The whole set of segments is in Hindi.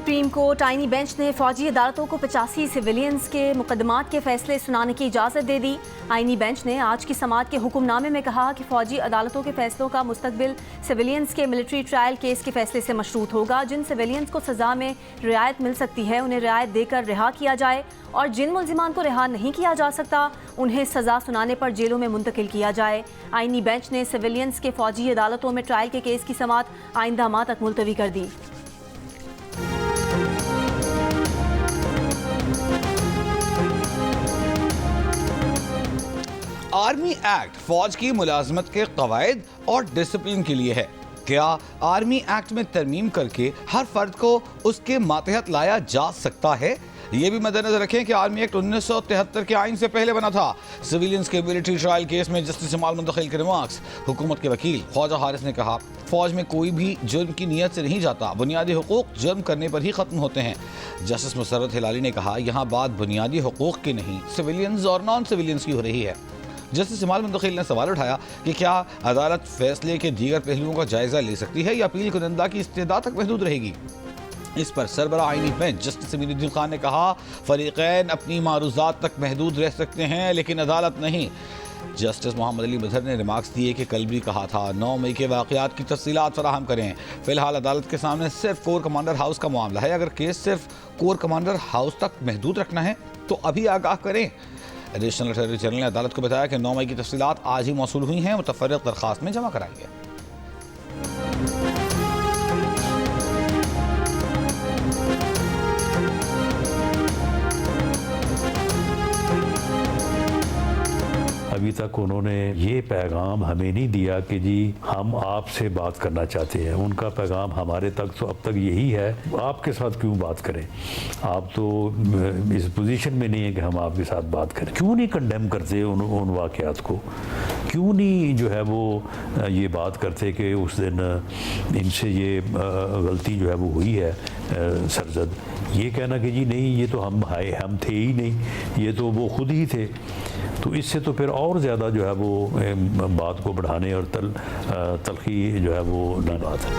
सुप्रीम कोर्ट आईनी बेंच ने फौजी अदालतों को 85 सिविलियंस के मुकदमात के फैसले सुनाने की इजाज़त दे दी। आईनी बेंच ने आज की समाअत के हुक्मनामे में कहा कि फौजी अदालतों के फैसलों का मुस्तकबिल सिविलियंस के मिलिट्री ट्रायल केस के फैसले से मशरूत होगा। जिन सिविलियंस को सज़ा में रियायत मिल सकती है उन्हें रियायत देकर रिहा किया जाए और जिन मुल्जिमान को रिहा नहीं किया जा सकता उन्हें सज़ा सुनाने पर जेलों में मुंतकिल किया जाए। आईनी बेंच ने सिविलियंस के फौजी अदालतों में ट्रायल के केस की समाअत आइंदा माह तक मुलतवी कर दी। आर्मी एक्ट फौज की मुलाजमत के कवायद और डिसिप्लिन के लिए है। क्या आर्मी एक्ट में तरमीम करके हर फर्द को उसके मातहत लाया जा सकता है? ये भी मद्देनजर रखें कि आर्मी एक्ट 1973 के आइन से पहले बना था। सिविलियंस के मिलिट्री ट्रायल केस में जस्टिस जमाल मुंतखिल के रिमार्क्स। हुकूमत के वकील ख्वाजा हारिस ने कहा, फौज में कोई भी जुर्म की नीयत से नहीं जाता, बुनियादी हुकूक जुर्म करने पर ही खत्म होते हैं। जस्टिस मुसर्रत हिलाली ने कहा, यहाँ बात बुनियादी हुकूक की नहीं, सिविलियंस और नॉन सिविलियंस की हो रही है। जस्टिस जमाल मुंतखिल ने सवाल उठाया कि क्या अदालत फैसले के दीगर पहलुओं का जायजा ले सकती है या अपील कुनंदा की इस्तेदाद तक महदूद रहेगी। इस पर सरबराह आईनी बेंच जस्टिस अमीनुद्दीन खान ने कहा, फरीकैन अपनी मारूजात तक महदूद रह सकते हैं लेकिन अदालत नहीं। जस्टिस मोहम्मद अली मजहर ने रिमार्क्स दिए कि कल भी कहा था 9 मई के वाक़यात की तफसीलात फराहम करें। फिलहाल अदालत के सामने सिर्फ कोर कमांडर हाउस का मामला है। अगर केस सिर्फ कोर कमांडर हाउस तक महदूद रखना है तो अभी आगाह करें। एडिशनल अटॉर्नी जनरल ने अदालत को बताया कि 9 मई की तफसीलात आज ही मौसूल हुई हैं, मुतफर्रिक़ दरख्वास्त में जमा कराएंगे। अभी तक उन्होंने ये पैगाम हमें नहीं दिया कि जी हम आपसे बात करना चाहते हैं। उनका पैगाम हमारे तक तो अब तक यही है, आपके साथ क्यों बात करें, आप तो इस पोजीशन में नहीं है कि हम आपके साथ बात करें। क्यों नहीं कंडेम करते उन वाक़यात को, क्यों नहीं जो है वो ये बात करते कि उस दिन इनसे ये गलती जो है वो हुई है सरजद। ये कहना कि जी नहीं ये तो हम थे ही नहीं, ये तो वो खुद ही थे, तो इससे तो फिर और ज़्यादा जो है वो बात को बढ़ाने और तलखी जो है वो न बात है।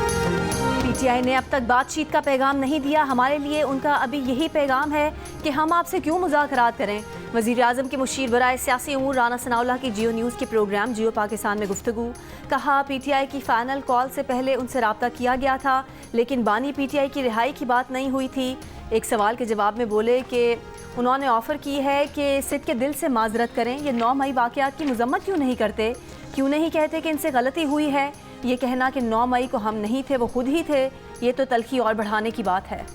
पीटीआई ने अब तक बातचीत का पैगाम नहीं दिया। हमारे लिए उनका अभी यही पैगाम है कि हम आपसे क्यों मुज़ाकरात करें। वज़ीर आज़म के मुशीर बराए सियासी उमूर राना सनाउल्लाह की जियो न्यूज़ के प्रोग्राम जियो पाकिस्तान में गुफ्तगू। कहा, पीटीआई की फ़ाइनल कॉल से पहले उनसे रब्ता किया गया था लेकिन बानी पीटीआई की रिहाई की बात नहीं हुई थी। एक सवाल के जवाब में बोले कि उन्होंने ऑफ़र की है कि सिद्ध के दिल से माजरत करें। ये 9 मई वाक़यात की मजम्मत क्यों नहीं करते, क्यों नहीं कहते कि इनसे गलती हुई है। ये कहना कि 9 मई को हम नहीं थे वो खुद ही थे, ये तो तलखी और बढ़ाने की बात है।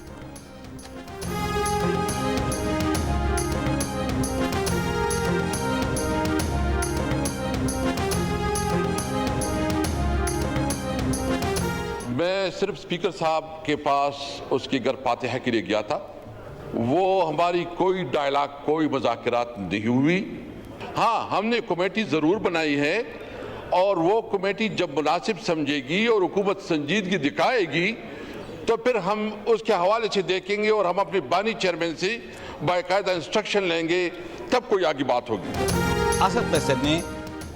मैं सिर्फ स्पीकर साहब के पास उसकी घर फातिहा के लिए गया था। वो हमारी कोई डायलॉग, कोई मुज़ाकरात नहीं हुई। हाँ, हमने कमेटी ज़रूर बनाई है और वो कमेटी जब मुनासिब समझेगी और हुकूमत संजीदगी दिखाएगी तो फिर हम उसके हवाले से देखेंगे और हम अपने बानी चेयरमैन से बाकायदा इंस्ट्रक्शन लेंगे, तब कोई आगे बात होगी। असद पैसद ने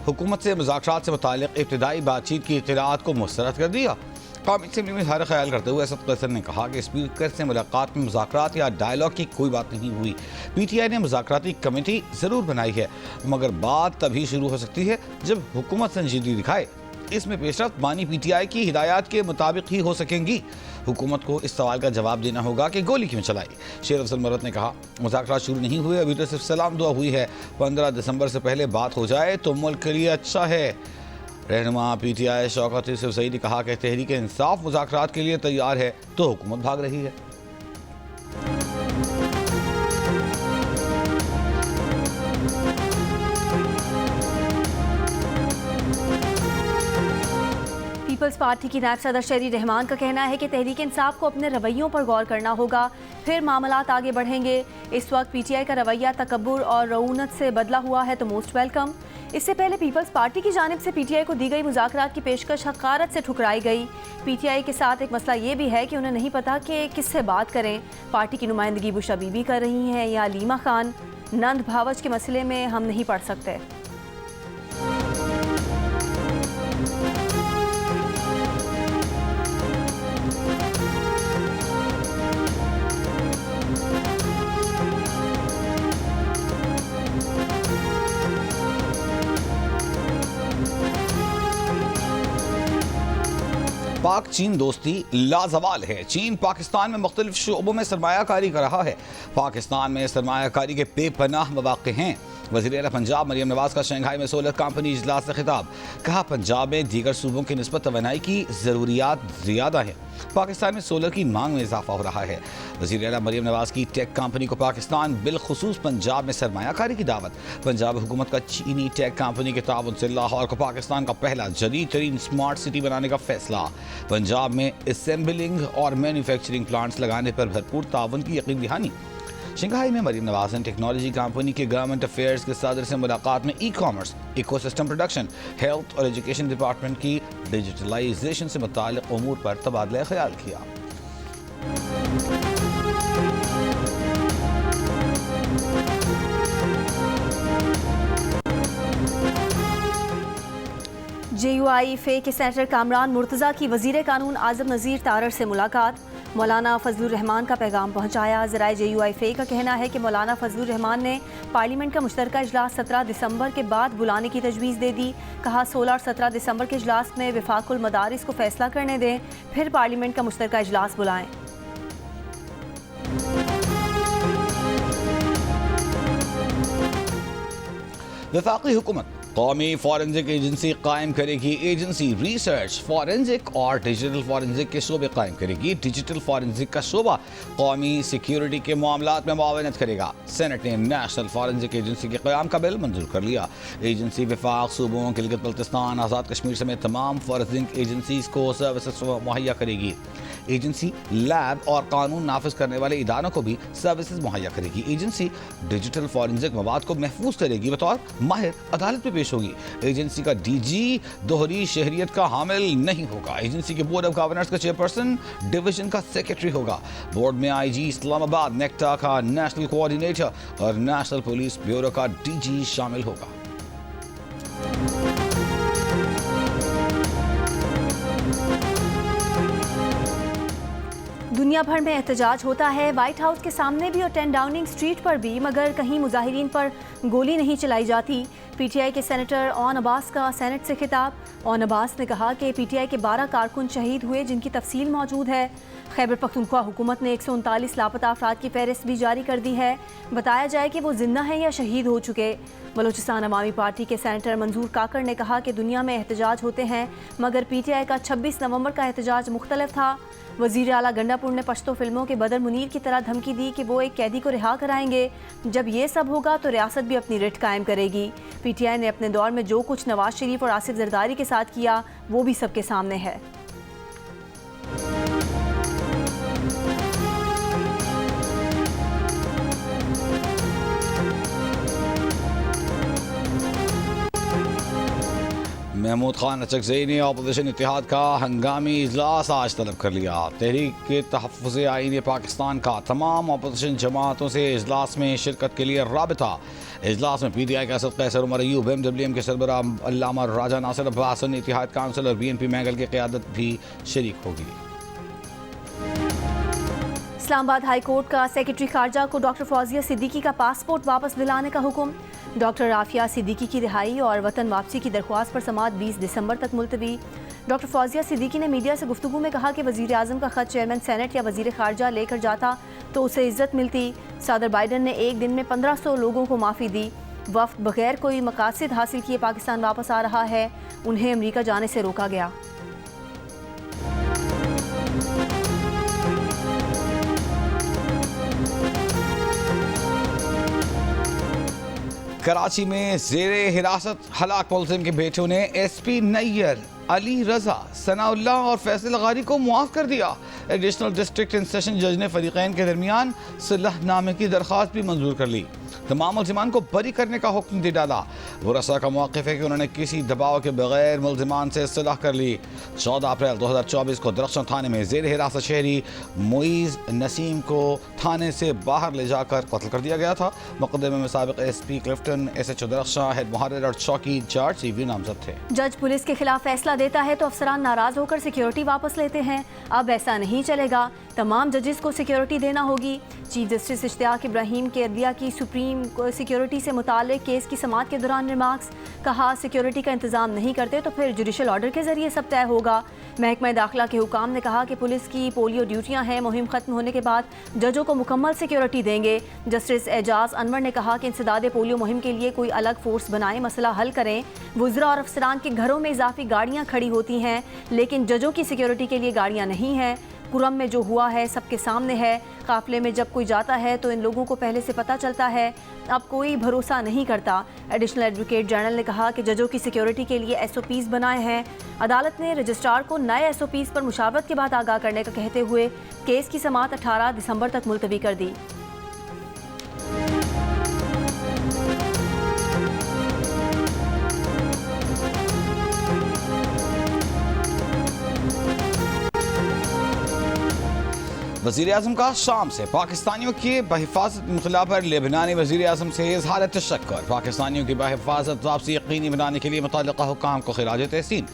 हुकूमत से मुज़ाकरात से मुताल्लिक़ इब्तिदाई बातचीत की इत्तलाआत को मुस्तरद कर दिया। कौमी असेंबली में हर ख्याल करते हुए असद पैसद ने कहा कि स्पीकर से मुलाकात में मुज़ाकरात या डायलॉग की कोई बात नहीं हुई। पीटीआई ने मुज़ाकराती कमेटी ज़रूर बनाई है मगर बात तभी शुरू हो सकती है जब हुकूमत संजीदगी दिखाए। इसमें पेशरफ्त बानी पीटीआई की हिदायत के मुताबिक ही हो सकेंगी। हुकूमत को इस सवाल का जवाब देना होगा कि गोली क्यों चलाई। शेर अफजल मरत ने कहा, मुज़ाकरात शुरू नहीं हुए, अभी तो सिर्फ सलाम दुआ हुई है। 15 दिसंबर से पहले बात हो जाए तो मुल्क के लिए अच्छा है। रहनुमा पीटीआई शौकत यूसुफ ज़ई ने कहा कि तहरीक इंसाफ मुज़ाकरात के लिए तैयार है तो हुकूमत भाग रही है। पीपल्स पार्टी की नायब सदर शहरी रहमान का कहना है कि तहरीक इंसाफ को अपने रवैयों पर गौर करना होगा, फिर मामलात आगे बढ़ेंगे। इस वक्त पीटीआई का रवैया तकब्बुर और रऊनत से बदला हुआ है तो मोस्ट वेलकम। इससे पहले पीपल्स पार्टी की जानिब से पीटीआई को दी गई मुज़ाकरात की पेशकश हक़ारत से ठुकराई गई। पीटीआई के साथ एक मसला ये भी है कि उन्हें नहीं पता कि किससे बात करें। पार्टी की नुमाइंदगी बुशा बीबी कर रही हैं या अलीमा खान। नंद भावच के मसले में हम नहीं पढ़ सकते। पाक चीन दोस्ती लाजवाल है। चीन पाकिस्तान में मुख्तलिफ शोबों में सरमायाकारी कर रहा है। पाकिस्तान में सरमायाकारी के बेपनाह मौक़े हैं। वज़ीर आला पंजाब मरियम नवाज का शंघाई में सोलर कंपनी इजलास से खिताब। कहा, पंजाब में दीगर सूबों की निस्बत तवानाई की ज़रूरियात ज़्यादा है। पाकिस्तान में सोलर की मांग में इजाफा हो रहा है। वज़ीर आला मरियम नवाज की टेक कंपनी को पाकिस्तान बिलखुसूस पंजाब में सरमायाकारी की दावत। पंजाब हुकूमत का चीनी टेक कंपनी के ताउन से लाहौर को पाकिस्तान का पहला जदीद तरीन स्मार्ट सिटी बनाने का फैसला। पंजाब में असेंबलिंग और मैन्युफैक्चरिंग प्लांट्स लगाने पर भरपूर ताउन की यकीन दहानी। शंघाई में मरियम नवाज ने टेक्नोलॉजी कंपनी के गवर्नमेंट अफेयर्स के सदर से मुलाकात में ई-कॉमर्स, इकोसिस्टम प्रोडक्शन, हेल्थ और एजुकेशन डिपार्टमेंट की डिजिटलाइजेशन से मुताल्लिक उमूर पर तबादला ख्याल किया। JUIFA के सेनेटर कामरान मुर्तज़ा की वज़ीर कानून आज़म नज़ीर तारड़ से मुलाकात। मौलाना फजलुर रहमान का पैगाम पहुँचाया। ज़राए JUIFA का कहना है कि मौलाना फजलुर रहमान ने पार्लियामेंट का मुश्तरका इजलास 17 दिसंबर के बाद बुलाने की तजवीज़ दे दी। कहा, 16 और 17 दिसंबर के इजलास में वफाकुल मदारिस को फैसला करने दें, फिर पार्लियामेंट का मुश्तरका इजलास बुलाएं। वफाकी हुकूमत कौमी फॉरेंसिक एजेंसी कायम करेगी। एजेंसी रिसर्च, फॉरेंसिक और डिजिटल फॉरेंसिक के शोबे कायम करेगी। डिजिटल फॉरेंसिक का शोबा कौमी सिक्योरिटी के मामलात में मुआवनत करेगा। सेनेट ने नेशनल फॉरेंसिक एजेंसी के क़याम का बिल मंजूर कर लिया। एजेंसी वफाक सूबों, गिलगित बल्तिस्तान, आज़ाद कश्मीर समेत तमाम फॉरेंसिक एजेंसीज को सर्विसेज मुहैया करेगी। एजेंसी लैब और कानून नाफिज करने वाले इदारों को भी सर्विसेज मुहैया करेगी। एजेंसी डिजिटल फॉरेंसिक मवाद को महफूज करेगी, बतौर माहिर अदालत में पेश होगी। एजेंसी का DG दोहरी शहरियत का हामिल नहीं होगा। एजेंसी के बोर्ड ऑफ गवर्नर्स का चेयरपर्सन डिवीजन का सेक्रेटरी होगा। बोर्ड में IG इस्लामाबाद, नेक्टा का नेशनल कोऑर्डिनेटर और नेशनल पुलिस ब्यूरो का DG शामिल होगा। दुनिया भर में एहतजाज होता है, व्हाइट हाउस के सामने भी और 10 डाउनिंग स्ट्रीट पर भी, मगर कहीं मुजाहिरीन पर गोली नहीं चलाई जाती। PTI के सेनेटर ओन अब्बास का सेनेट से खिताब। ओन अब्बास ने कहा कि PTI के 12 कारकुन शहीद हुए, जिनकी तफसील मौजूद है। खैबर पख्तूनख्वा हुकूमत ने 139 लापता अफराद की फहरिस्त भी जारी कर दी है। बताया जाए कि वो जिंदा हैं या शहीद हो चुके। बलोचिस्तान अवामी पार्टी के सेनेटर मंजूर काकड़ ने कहा कि दुनिया में एहतजाज होते हैं, मगर PTI का 26 नवंबर का एहतजाज मुख्तलिफ था। वज़ीर आला गंडापुर ने पश्तो फिल्मों के बदर मुनीर की तरह धमकी दी कि वो एक कैदी को रिहा कराएंगे। जब ये सब होगा तो रियासत भी अपनी रिट कायम करेगी। PTI ने अपने दौर में जो कुछ नवाज शरीफ और आसिफ जरदारी के साथ किया, वो भी सबके सामने है। महमूद खान अचकज़ई ने अपोजिशन इत्तेहाद का हंगामी इजलास आज तलब कर लिया। तहरीक के तहफ़्फ़ुज़ आईन पाकिस्तान का तमाम अपोजिशन जमातों से इजलास में शिरकत के लिए राबिता। इजलास में PTI के असद कैसर उमर अयूब, MWM के सरबराह अल्लामा राजा नासिर अब्बास, इत्तेहाद काउंसिल और BNP मैगल की क़यादत भी शरीक होगी। इस्लामाबाद हाई कोर्ट का सेक्रेटरी खारजा को डॉक्टर फौजिया सिद्दीकी का पासपोर्ट वापस दिलाने का हुक्म। डॉक्टर राफिया सिद्दीकी की रिहाई और वतन वापसी की दरख्वास्त पर समाअत 20 दिसंबर तक मुलतवी। डॉक्टर फौजिया सिद्दीकी ने मीडिया से गुफ्तगू में कहा कि वज़ीर आज़म का ख़त चेयरमैन सेनेट या वज़ीर खारजा लेकर जाता तो उसे इज्जत मिलती। सदर बाइडन ने एक दिन में 1500 लोगों को माफ़ी दी। वफ़द बगैर कोई मकासद हासिल किए पाकिस्तान वापस आ रहा है, उन्हें अमरीका जाने से रोका गया। कराची में ज़ेरे हिरासत हलाक मुलज़िम के बेटों ने SP नैयर, अली रजा, सनाउल्लाह और फैसल गारी को मुआफ़ कर दिया। एडिशनल डिस्ट्रिक्ट एंड सेशन जज ने फरीक़ैन के दरमियान सुलहनामे की दरख्वास्त भी मंजूर कर ली। तमाम मुलज़िमान को बरी करने का हुक्म दे डाला। वरसा का मौक़िफ़ है कि उन्होंने किसी दबाव के बगैर मुलज़िमान से सुलह कर ली। 14 अप्रैल 2024 को दरख्शन थाने में ज़ेर हिरासत शहरी मुईज़ नसीम को थाने से बाहर ले जाकर कत्ल कर दिया गया था। मुक़दमे में साबिक़ SP Clifton, SHO Darakhshan, head मुहर्रिर और चौकी इंचार्ज CV नामजद थे। जज पुलिस के खिलाफ फैसला देता है तो अफसरान नाराज होकर सिक्योरिटी वापस लेते हैं। अब ऐसा नहीं चलेगा। तमाम जजेस को सिक्योरिटी देना होगी। चीफ जस्टिस इश्तियाक इब्राहिम के अदलिया की सुप्रीम सिक्योरिटी से मुताल्लिक केस की समाअत के दौरान रिमार्क्स। कहा, सिक्योरिटी का इंतजाम नहीं करते तो फिर जुडिशल ऑर्डर के जरिए सब तय होगा। महकमा दाखिला के हुकाम ने कहा कि पुलिस की पोलियो ड्यूटियां हैं, मुहिम खत्म होने के बाद जजों को मुकम्मल सिक्योरिटी देंगे। जस्टिस एजाज अनवर ने कहा कि इंसदाद पोलियो मुहिम के लिए कोई अलग फोर्स बनाएं, मसला हल करें। वुज़रा और अफसरान के घरों में इजाफी गाड़ियां खड़ी होती हैं, लेकिन जजों की सिक्योरिटी के लिए गाड़ियां नहीं हैं। कुरम में जो हुआ है सबके सामने है। काफिले में जब कोई जाता है तो इन लोगों को पहले से पता चलता है, अब कोई भरोसा नहीं करता। एडिशनल एडवोकेट जनरल ने कहा कि जजों की सिक्योरिटी के लिए SOPs बनाए हैं। अदालत ने रजिस्ट्रार को नए SOPs पर मुशावरत के बाद आगाह करने का कहते हुए केस की समाअत 18 दिसंबर तक मुलतवी कर दी। वज़ीर-ए-आज़म का शाम से पाकिस्तानियों के बहिफाजत इनक़िलाब पर लेबनानी वज़ीर-ए-आज़म से इज़हार तशक्कुर। पाकिस्तानियों की बहिफाजत वापसी यकीनी बनाने के लिए मुतल्लिक़ा हुकाम को खिराज तहसीन।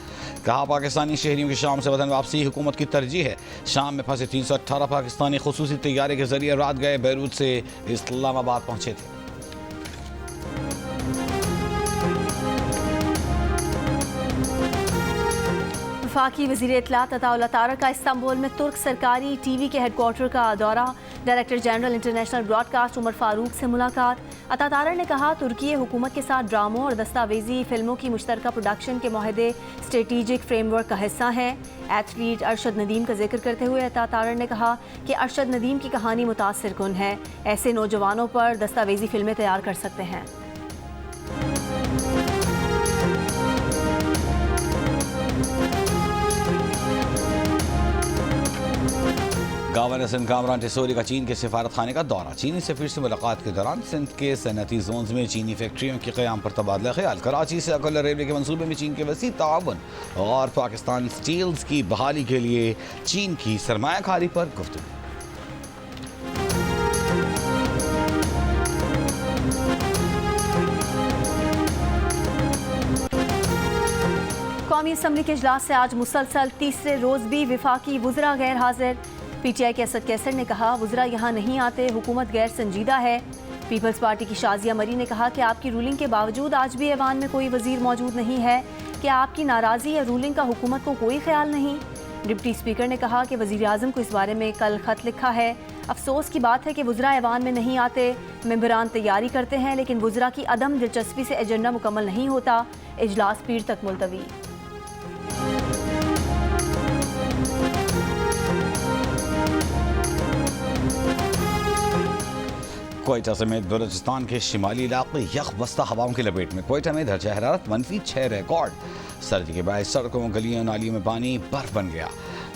कहा, पाकिस्तानी शहरियों की शाम से वतन वापसी हुकूमत की तरजीह है। शाम में फंसे 318 पाकिस्तानी खुसूसी तैयारे के जरिए रात गए बैरूत से इस्लामाबाद पहुँचे थे। वफाकी वज़ीर इत्तलात अताउल्लाह तारक का इस्तांबुल में तुर्क सरकारी TV के हेडक्वार्टर का दौरा। Director general international broadcast Umar Farooq से मुलाकात। अतातारक ने कहा, तुर्की हुकूमत के साथ ड्रामों और दस्तावेजी फिल्मों की मुश्तरका प्रोडक्शन के माहदे स्ट्रेटेजिक फ्रेमवर्क का हिस्सा हैं। एथलीट अरशद नदीम का जिक्र करते हुए अतातारक ने कहा कि अरशद नदीम की कहानी मुतासिर कुन है। ऐसे नौजवानों पर दस्तावेजी फिल्में तैयार कर सकते हैं। गवर्नर सिंध कामरान टिसोरी का चीन के सिफारत खाने का दौरा। चीनी सफीर से मुलाकात के दौरान सिंध के सनती जोन्स में चीनी फैक्ट्रियों के क़याम पर तबादला ख्याल। कराची से अकल रेलवे के मंसूबे में चीन के वसी ताउन और पाकिस्तान स्टील्स की बहाली के लिए चीन की सरमायाकारी पर गुफ्तगू। कौमी असम्बली के इजलास से आज मुसलसल तीसरे रोज भी विफाकी वुज़रा गैर हाजिर। PTI के असद कैसर ने कहा, वुज़रा यहाँ नहीं आते, हुकूमत गैर संजीदा है। पीपल्स पार्टी की शाजिया मरी ने कहा कि आपकी रूलिंग के बावजूद आज भी ऐवान में कोई वजीर मौजूद नहीं है। क्या आपकी नाराज़ी या रूलिंग का हुकूमत को कोई ख्याल नहीं? डिप्टी स्पीकर ने कहा कि वज़ीर-ए-आज़म को इस बारे में कल ख़त लिखा है। अफसोस की बात है कि वुज़रा ऐवान में नहीं आते। मेंबरान तैयारी करते हैं लेकिन वुज़रा की अदम दिलचस्पी से एजेंडा मुकम्मल नहीं होता। इजलास पीर तक मुलतवी। कोयटा समेत बलूचिस्तान के शिमाली इलाके यख बस्ता हवाओं की लपेट में। कोयटा में दर्जा हरारत -6 रिकॉर्ड। सर्दी के बाद सड़कों, गलियों, नालियों में पानी बर्फ बन गया।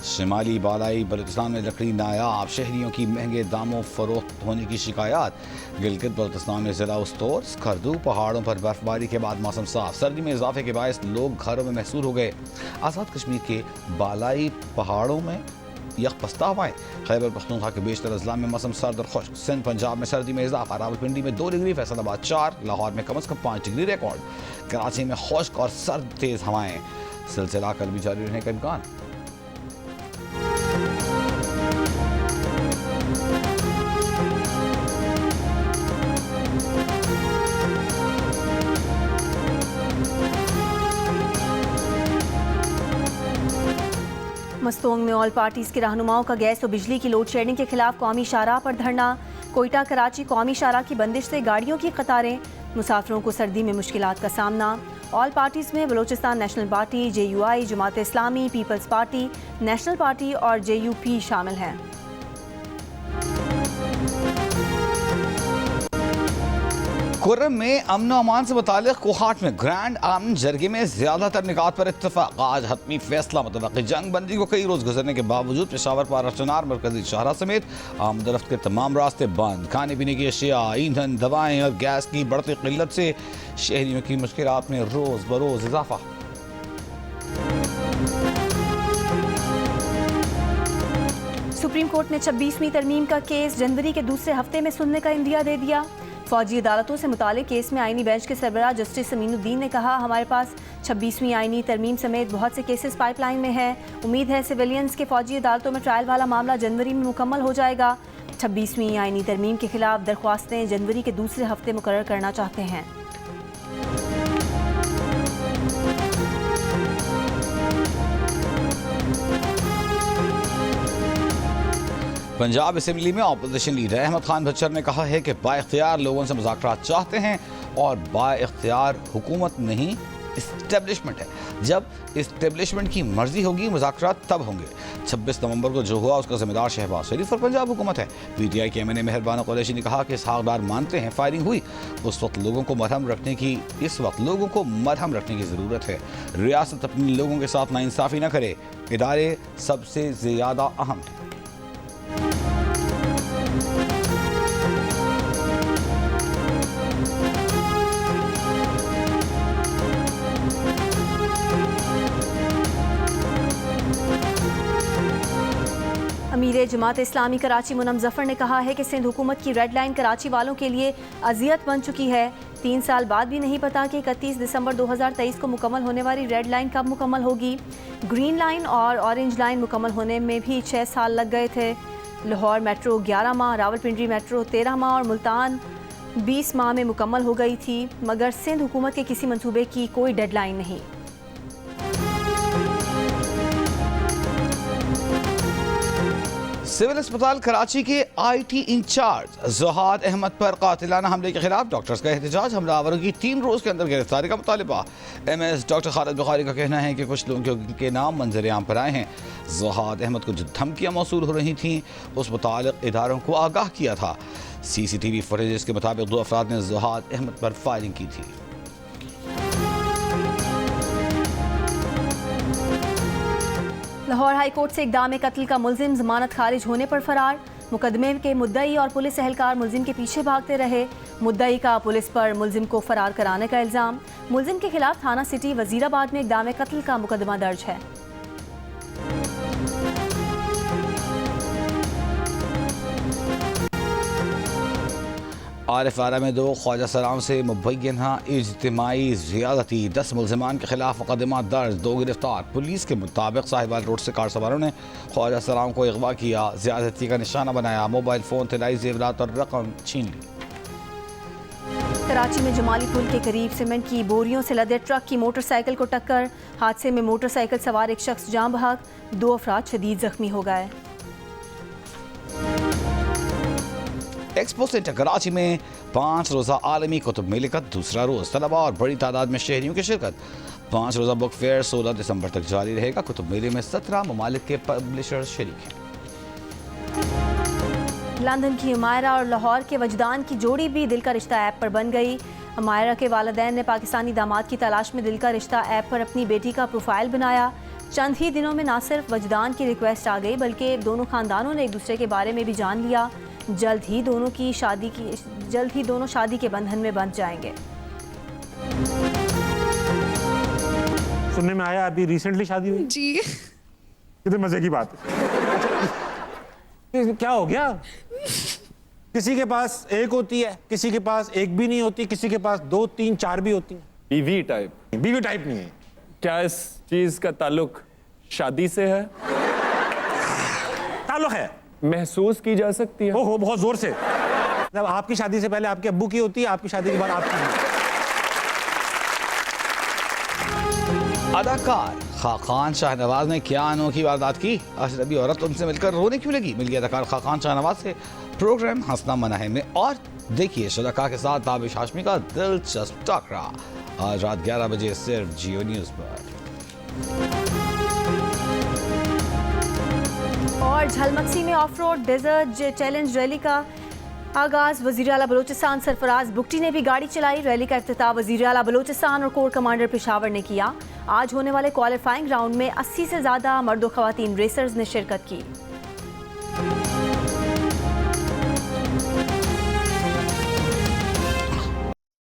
शिमाली बालाई बलूचिस्तान में लकड़ी नायाब, शहरियों की महंगे दामों फरोख्त होने की शिकायत। गिलगित बल्तिस्तान में ज़िला उस्तोर स्कर्दू पहाड़ों पर बर्फबारी के बाद मौसम साफ। सर्दी में इजाफे के बायस लोग घरों में महसूर हो गए। आज़ाद कश्मीर के बालाई पहाड़ों में यख बस्ता हवाएं। खैबर पख्तूनख्वा के बेशतर अजला में मौसम सर्द और खुश्क। सिंध पंजाब में सर्दी में इजाफा। रावलपिंडी में 2 डिग्री, फैसलाबाद 4, लाहौर में कम अज़ कम 5 डिग्री रिकॉर्ड। कराची में खुश्क और सर्द तेज़ हवाएं। सिलसिला कल भी जारी रहने का इम्कान। मस्तोंग में ऑल पार्टीज के रहनुमाओं का गैस और बिजली की लोड शेडिंग के खिलाफ कौमी शाहराह पर धरना। कोयटा कराची कौमी शाहराह की बंदिश से गाड़ियों की कतारें। मुसाफिरों को सर्दी में मुश्किलात का सामना। ऑल पार्टीज में Balochistan national party, JUI, Jamaat Islami, peoples party, national party और JUP शामिल हैं। खुर्रम में अमन व अमान से मुतालिक कोहाट में ग्रैंड आमन जरगे में ज्यादातर निकात पर इत्तफाक। आज हतमी फैसला मुतवक्की। जंग बंदी को कई रोज गुजरने के बावजूद पेशावर पारा चनार मरकजी शाहरा समेत आमदरफ्त के तमाम रास्ते बंद। खाने पीने की अशिया, ईंधन, दवाएं और गैस की बढ़ती किल्लत से शहरियों की मुश्किलात में रोज बरोज इजाफा। सुप्रीम कोर्ट ने 26वीं तरमीम का केस जनवरी के दूसरे हफ्ते में सुनने का इंदिया दे दिया। फौजी अदालतों से मुतालिक केस में आईनी बेंच के सरबराह जस्टिस अमीनुद्दीन ने कहा, हमारे पास 26वीं आईनी तरमीम समेत बहुत से केसेस पाइपलाइन में है। उम्मीद है सिविलियंस के फौजी अदालतों में ट्रायल वाला मामला जनवरी में मुकम्मल हो जाएगा। 26वीं आईनी तरमीम के खिलाफ दरख्वास्तें जनवरी के दूसरे हफ्ते मुकर्रर करना चाहते हैं। पंजाब असेंबली में अपोजिशन लीडर अहमद खान भच्चर ने कहा है कि बाइख्तियार लोगों से मुज़ाकरात चाहते हैं और बाइख्तियार हुकूमत नहीं इस्टेब्लिशमेंट है। जब इस्टेब्लिशमेंट की मर्जी होगी मुज़ाकरात तब होंगे। 26 नवंबर को जो हुआ उसका जिम्मेदार शहबाज शरीफ और पंजाब हुकूमत है। पीटीआई के एमएनए मेहरबान कुरैशी ने कहा कि इसहाक डार मानते हैं फायरिंग हुई। इस वक्त लोगों को मरहम रखने की ज़रूरत है। रियासत अपने लोगों के साथ नाइंसाफ़ी न करे। इदारे सबसे ज़्यादा अहम हैं। अमीर जमात इस्लामी कराची मुनम जफ़र ने कहा है कि सिंध हुकूमत की रेड लाइन कराची वालों के लिए अजियत बन चुकी है। 3 साल बाद भी नहीं पता कि 31 दिसंबर 2023 को मुकम्मल होने वाली रेड लाइन कब मुकम्मल होगी। ग्रीन लाइन और ऑरेंज लाइन मुकम्मल होने में भी 6 साल लग गए थे। लाहौर मेट्रो 11 माह, रावलपिंडी मेट्रो 13 माह और मुल्तान 20 माह में मुकम्मल हो गई थी, मगर सिंध हुकूमत के किसी मंसूबे की कोई डेडलाइन नहीं। सिविल अस्पताल कराची के आईटी इंचार्ज ज़ुहाद अहमद पर कातिलाना हमले के खिलाफ डॉक्टर्स का एहतजाज। हमलावरों की 3 रोज़ के अंदर गिरफ्तारी का मुतालिबा। एमएस डॉक्टर खालिद बुखारी का कहना है कि कुछ लोगों के नाम मंजर आम पर आए हैं। ज़ुहाद अहमद को जो धमकियाँ मौसूल हो रही थीं उस मुतालिक इदारों को आगाह किया था। CCTV फुटेज के मुताबिक 2 अफराद ने ज़ुहाद अहमद पर फायरिंग की थी। लाहौर हाई कोर्ट से इक़दाम कत्ल का मुल्जिम जमानत खारिज होने पर फरार। मुकदमे के मुद्दई और पुलिस एहलकार मुल्जिम के पीछे भागते रहे। मुद्दई का पुलिस पर मुल्जिम को फरार कराने का इल्ज़ाम। मुल्जिम के खिलाफ थाना सिटी वजीराबाद में इक़दाम कत्ल का मुकदमा दर्ज है। आरिफारा में 2 ख्वाजा सलाम से मुबैना इज्तिमाई ज़ियादती, 10 मुल्ज़िमान के खिलाफ मुकदमा दर्ज, 2 गिरफ्तार। पुलिस के मुताबिक साहिबाल रोड से कार सवारों ने ख्वाजा सलाम को अगवा किया, ज़्यादती का निशाना बनाया, मोबाइल फ़ोन, तिलाई ज़ेवरात और रकम छीन ली। कराची में जमाली पुल के करीब सीमेंट की बोरियों से लदे ट्रक की मोटरसाइकिल को टक्कर। हादसे में मोटरसाइकिल सवार एक शख्स जान बहक, 2 अफराद शदीद जख्मी हो गए। एक्सपो सेंटर कराची में 5 रोज़ा आलमी कुतुब मेले का दूसरा रोज़। तलबा और बड़ी तादाद में शहरियों की शिरकत। 5 रोज़ा बुक फेयर 16 दिसंबर तक जारी रहेगा। कुतुब मेले में 17 ममालिक के पब्लिशर्स शरीक हैं। लंदन की हमायरा और लाहौर के वजदान की जोड़ी भी दिल का रिश्ता ऐप पर बन गई। हमायरा के वालिदैन ने पाकिस्तानी दामाद की तलाश में दिल का रिश्ता ऐप पर अपनी बेटी का प्रोफाइल बनाया। चंद ही दिनों में न सिर्फ वजदान की रिक्वेस्ट आ गई बल्कि दोनों खानदानों ने एक दूसरे के बारे में भी जान लिया। जल्द ही दोनों शादी के बंधन में बंध जाएंगे। सुनने में आया अभी रिसेंटली शादी हुई जी। कितने मजे की बात है। क्या हो गया? किसी के पास एक होती है, किसी के पास एक भी नहीं होती, किसी के पास 2, 3, 4 भी होती हैं। बीवी टाइप नहीं है। क्या इस चीज का ताल्लुक शादी से है? ताल्लुक है, महसूस की जा सकती है। ओहो बहुत जोर से। जब आपकी शादी से पहले आपके अब्बू की होती है, आपकी शादी के बाद आपकी। अदाकार खाकान शाहनवाज ने क्या अनोखी वारदात की। अजनबी औरत उनसे मिलकर रोने क्यों लगी। मिल गया अदाकार खाकान शाहनवाज से प्रोग्राम हंसना मना है में। और देखिए शुरका के साथ ताबिश हाशमी का दिलचस्प टकरा आज रात 11 बजे सिर्फ जियो न्यूज़ पर। और झलमक्सी में off road desert challenge rally का आगाज। वज़ीर आला बलूचिस्तान सरफराज बुगटी ने भी गाड़ी चलाई। रैली का इफ्तिताह वज़ीर आला बलूचिस्तान और कोर कमांडर पेशावर ने किया। आज होने वाले क्वालिफाइंग राउंड में 80 से ज़्यादा मर्द व ख़वातीन रेसर्स ने शिरकत की।